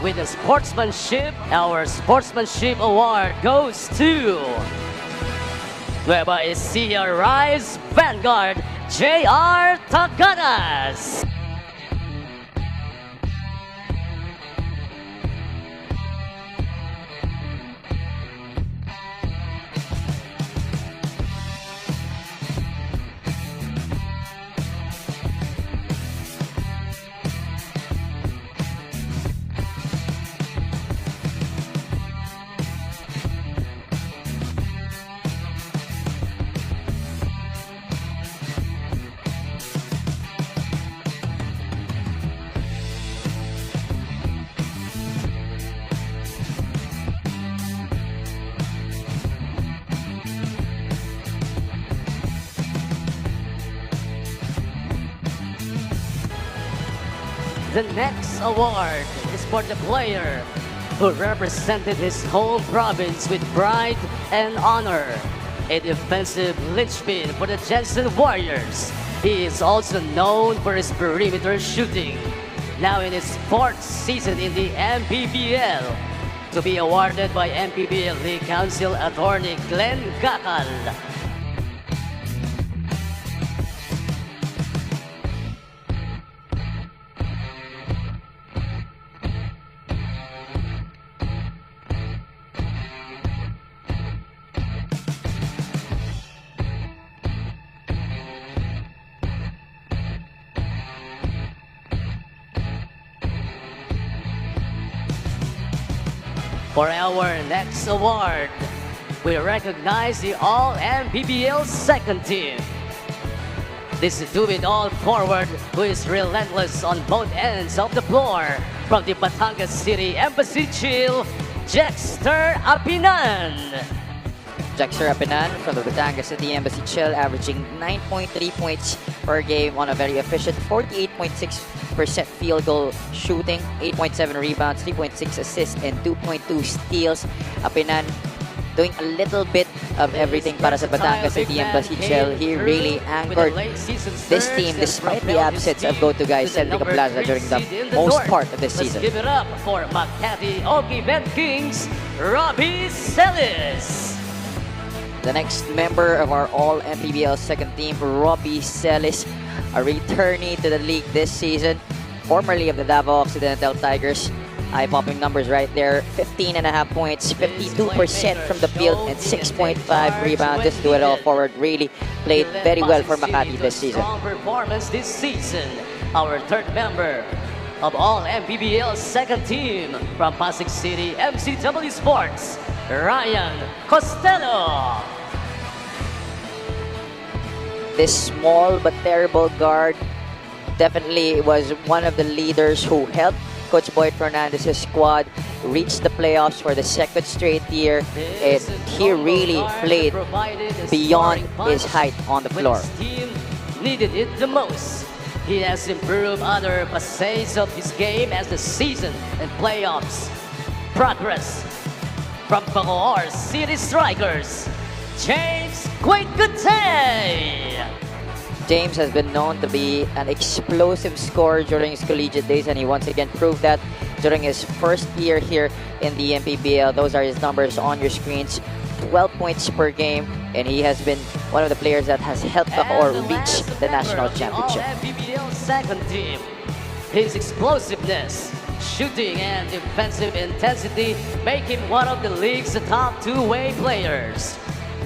With the sportsmanship, our sportsmanship award goes to Nueva Ecija Rise Vanguard, J.R. Taganas. The next award is for the player who represented his home province with pride and honor. A defensive linchpin for the Jensen Warriors. He is also known for his perimeter shooting. Now in his fourth season in the MPBL. To be awarded by MPBL League Council Attorney Glenn Gakal. For our next award, we recognize the All-MPBL second team. This is do-it-all forward who is relentless on both ends of the floor. From the Batangas City Embassy Chill, Jexter Apinan. Jexter Apinan from the Batangas City Embassy Chill, averaging 9.3 points per game on a very efficient 48.6% field goal shooting, 8.7 rebounds, 3.6 assists, and 2.2 steals. Apinan doing a little bit of everything para sa Batangas City Embassy Chill. He really anchored this team despite the absence of go-to guys Celtica Plaza during the most part of the season. Let's give it up for Makati Oki Vet Kings, Robbie Celis. The next member of our All-MPBL second team, Robbie Celis, a returnee to the league this season, formerly of the Davao Occidental Tigers. Eye-popping numbers right there, 15.5 points, 52% from the field, and 6.5 rebounds. This do-it-all forward really played very well for Makati this season. Strong performance this season. Our third member of All-MPBL second team from Pasig City MCW Sports, Ryan Costello. This small but terrible guard definitely was one of the leaders who helped Coach Boyd Fernandez's squad reach the playoffs for the second straight year, and he really played beyond his height on the floor. When his team needed it the most. He has improved other facets of his game as the season and playoffs progress. From BACOOR City Strikers, James Quaykutay. James has been known to be an explosive scorer during his collegiate days, and he once again proved that during his first year here in the MPBL. Those are his numbers on your screens. 12 points per game, and he has been one of the players that has helped BACOOR reach the national championship. All-MPBL second team. His explosiveness, shooting, and defensive intensity make him one of the league's top two-way players.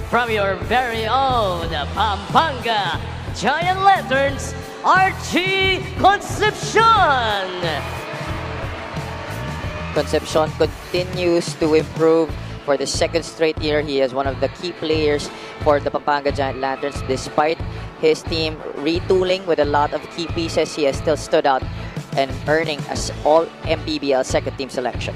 From your very own Pampanga Giant Lanterns, Archie Concepcion. Concepcion continues to improve for the second straight year. He is one of the key players for the Pampanga Giant Lanterns. Despite his team retooling with a lot of key pieces, he has still stood out and earning as All-MPBL second team selection.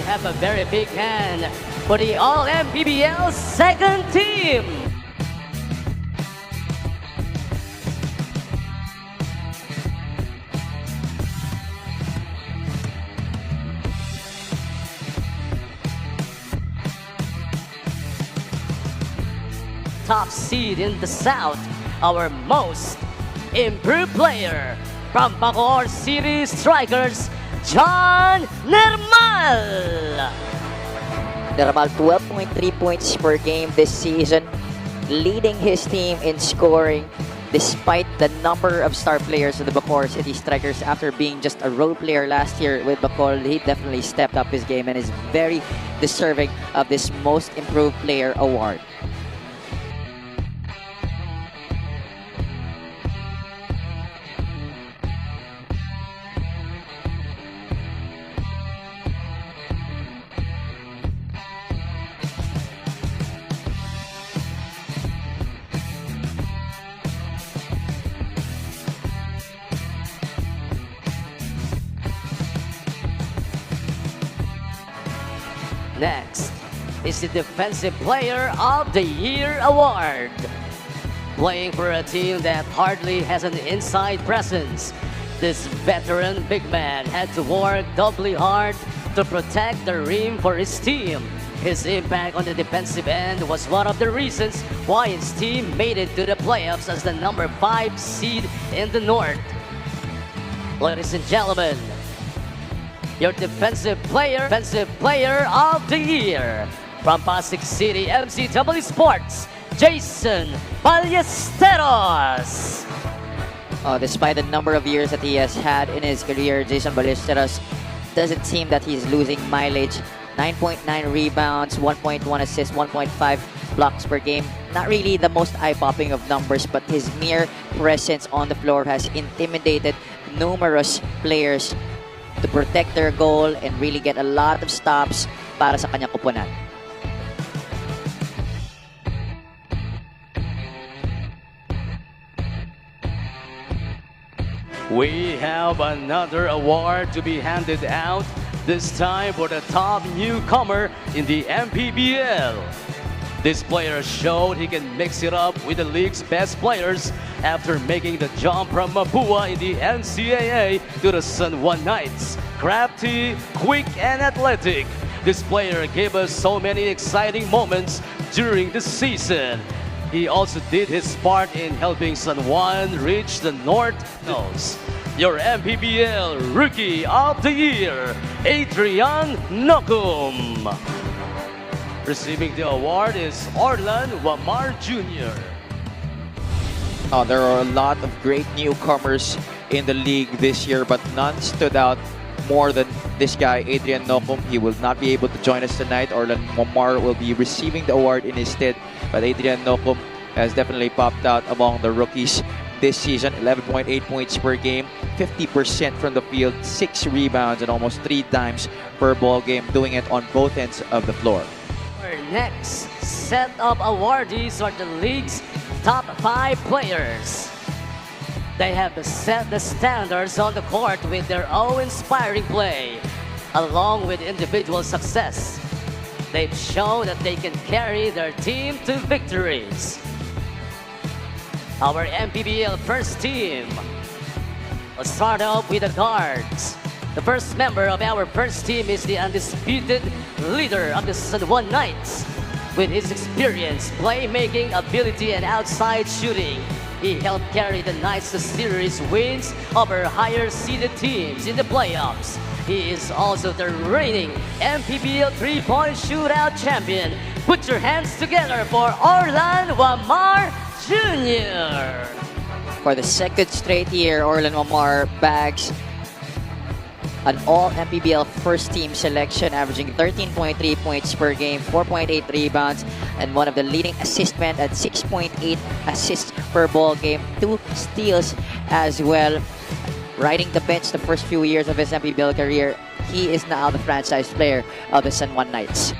have a very big hand for the All-MPBL second team. Top seed in the South, our most improved player from BACOOR City Strikers, John Nermal. Nermal 12.3 points per game this season, leading his team in scoring despite the number of star players of the BACOOR City Strikers. After being just a role player last year with BACOOR, he definitely stepped up his game and is very deserving of this Most Improved Player award. Next is the Defensive Player of the Year award. Playing for a team that hardly has an inside presence, this veteran big man had to work doubly hard to protect the rim for his team. His impact on the defensive end was one of the reasons why his team made it to the playoffs as the number 5 seed in the North. Ladies and gentlemen, your defensive player of the year from Pasig City MCW Sports, Jason Ballesteros. Despite the number of years that he has had in his career, Jason Ballesteros doesn't seem that he's losing mileage. 9.9 rebounds, 1.1 assists, 1.5 blocks per game. Not really the most eye-popping of numbers, but his mere presence on the floor has intimidated numerous players to protect their goal and really get a lot of stops para sa kanyang koponan. We have another award to be handed out, this time for the top newcomer in the MPBL. This player showed he can mix it up with the league's best players after making the jump from Mapua in the NCAA to the San Juan Knights. Crafty, quick, and athletic, this player gave us so many exciting moments during the season. He also did his part in helping San Juan reach the North Nose. Your MPBL Rookie of the Year, Adrian Nocum. Receiving the award is Orlan Wamar Jr. There are a lot of great newcomers in the league this year, but none stood out more than this guy, Adrian Nocum. He will not be able to join us tonight. Orlan Wamar will be receiving the award in his stead, but Adrian Nocum has definitely popped out among the rookies this season. 11.8 points per game, 50% from the field, 6 rebounds, and almost 3 dimes per ball game, doing it on both ends of the floor. Our next set of awardees are the league's top 5 players. They have set the standards on the court with their own inspiring play, along with individual success. They've shown that they can carry their team to victories. Our MPBL first team. Let's start off with the guards. The first member of our first team is the undisputed leader of the San Juan Knights. With his experience, playmaking ability, and outside shooting, he helped carry the Knights to series wins over higher-seeded teams in the playoffs. He is also the reigning MPBL three-point shootout champion. Put your hands together for Orlan Wamar Jr. For the second straight year, Orlan Wamar bags an All-MPBL first-team selection, averaging 13.3 points per game, 4.8 rebounds, and one of the leading assist men at 6.8 assists per ball game, 2 steals as well. Riding the bench the first few years of his MPBL career, he is now the franchise player of the San Juan Knights.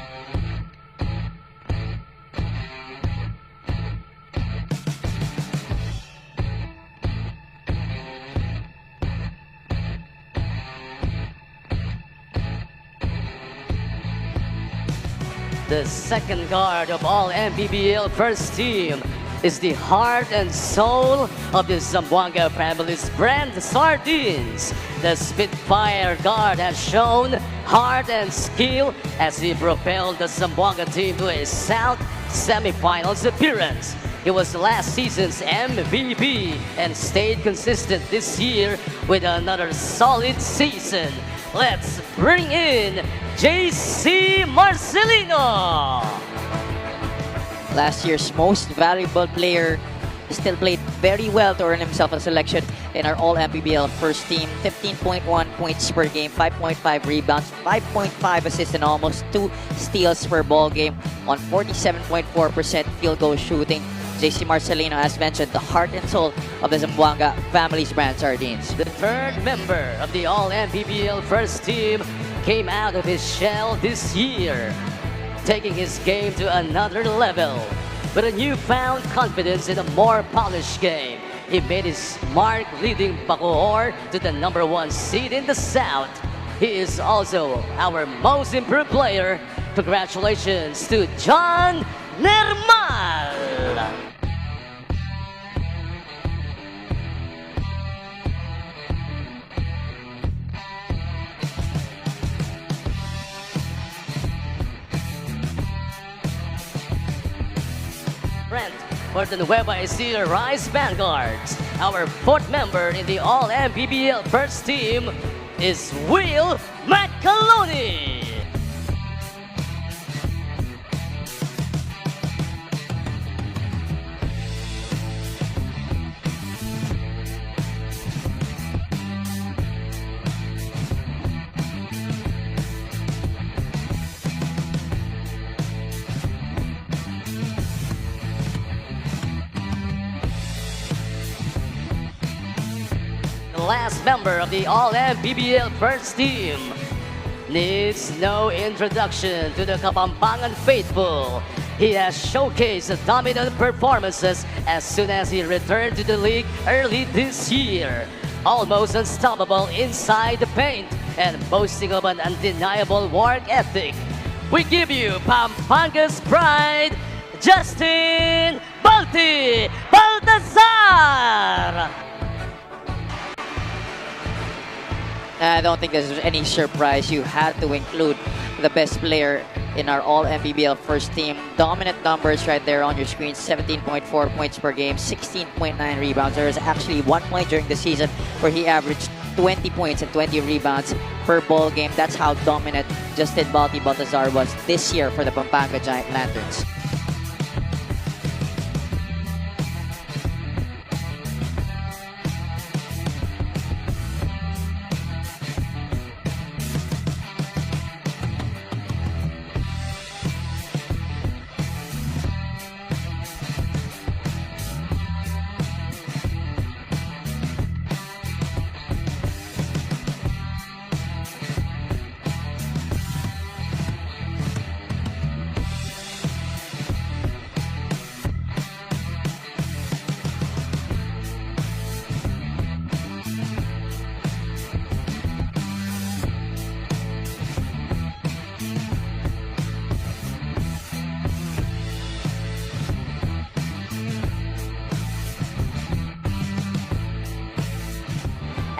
The second guard of All-MPBL first team is the heart and soul of the Zamboanga family's brand sardines. The Spitfire guard has shown heart and skill as he propelled the Zamboanga team to a South semifinals appearance. He was last season's MVP and stayed consistent this year with another solid season. Let's bring in JC Marcelino. Last year's most valuable player still played very well to earn himself a selection in our All-MPBL first team. 15.1 points per game, 5.5 rebounds, 5.5 assists, and almost 2 steals per ball game on 47.4% field goal shooting. JC Marcelino, as mentioned, the heart and soul of the Zamboanga family's brand sardines. The third member of the All-MPBL first team came out of his shell this year, taking his game to another level. With a newfound confidence in a more polished game, he made his mark leading BACOOR to the #1 seed in the South. He is also our most improved player. Congratulations to John Nermal. For the Nueva Ecija Rice Vanguards, our fourth member in the All-MPBL first team is Will McCaloney. Last member of the All-MPBL first team needs no introduction to the Kapampangan faithful. He has showcased dominant performances as soon as he returned to the league early this year. Almost unstoppable inside the paint and boasting of an undeniable work ethic. We give you Pampanga's pride, Justin Baltazar! I don't think there's any surprise. You had to include the best player in our All-MPBL first team. Dominant numbers right there on your screen. 17.4 points per game, 16.9 rebounds. There was actually 1 point during the season where he averaged 20 points and 20 rebounds per ball game. That's how dominant Justin Baltazar was this year for the Pampanga Giant Lanterns.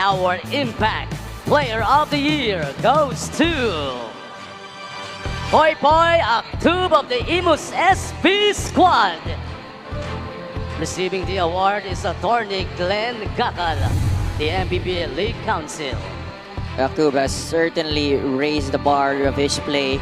Our Impact Player of the Year goes to Poy Poy Aktub of the Imus SP Squad. Receiving the award is attorney Glenn Gakal, the MPBL League Council. Aktub has certainly raised the bar of his play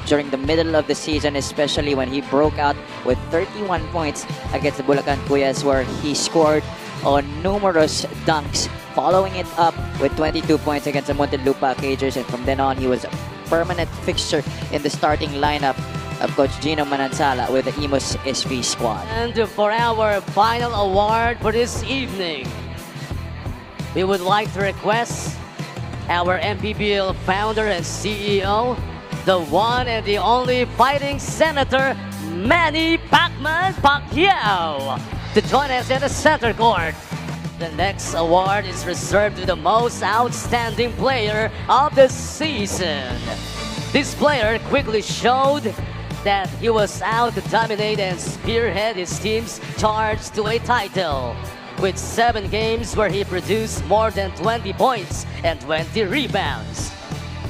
during the middle of the season, especially when he broke out with 31 points against the Bulacan Cuyas, where he scored on numerous dunks, following it up with 22 points against the Muntinlupa Cagers, and from then on he was a permanent fixture in the starting lineup of Coach Gino Manansala with the Imus SV squad. And for our final award for this evening, we would like to request our MPBL founder and CEO, the one and the only fighting Senator Manny Pacman Pacquiao, to join us in the center court. The next award is reserved to the most outstanding player of the season. This player quickly showed that he was out to dominate and spearhead his team's charge to a title, with 7 games where he produced more than 20 points and 20 rebounds.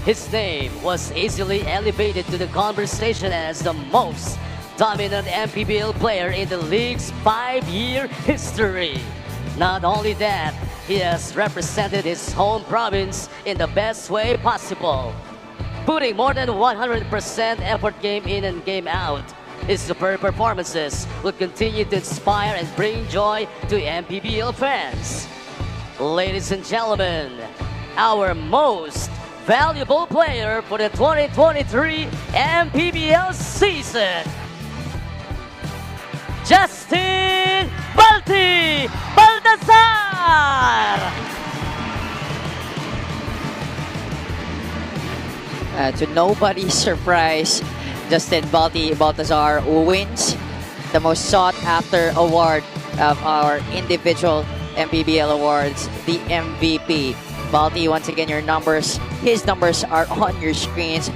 His name was easily elevated to the conversation as the most dominant MPBL player in the league's 5-year history. Not only that, he has represented his home province in the best way possible, putting more than 100% effort game in and game out. His superb performances will continue to inspire and bring joy to MPBL fans. Ladies and gentlemen, our most valuable player for the 2023 MPBL season, Justin Balti Baltazar! To nobody's surprise, Justin Baltazar wins the most sought-after award of our individual MPBL awards, the MVP. Balti, once again, his numbers are on your screens.